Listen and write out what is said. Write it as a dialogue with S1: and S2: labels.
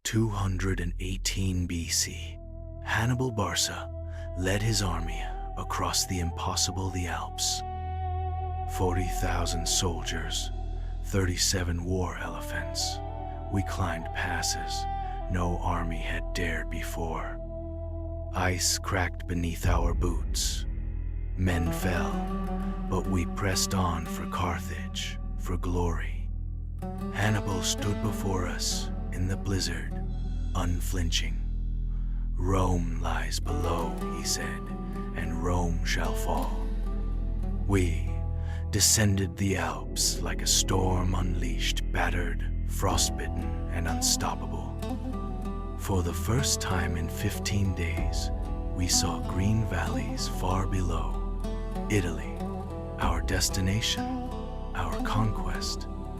S1: 218 BC, Hannibal Barca led his army across the impossible the Alps. 40,000 soldiers, 37 war elephants. We climbed passes no army had dared before. Ice cracked beneath our boots. Men fell, but we pressed on for Carthage, for glory. Hannibal stood before us in the blizzard, unflinching. Rome lies below, he said, and Rome shall fall. We descended the Alps like a storm unleashed, battered, frostbitten, and unstoppable. For the first time in 15 days, we saw green valleys far below. Italy, our destination, our conquest.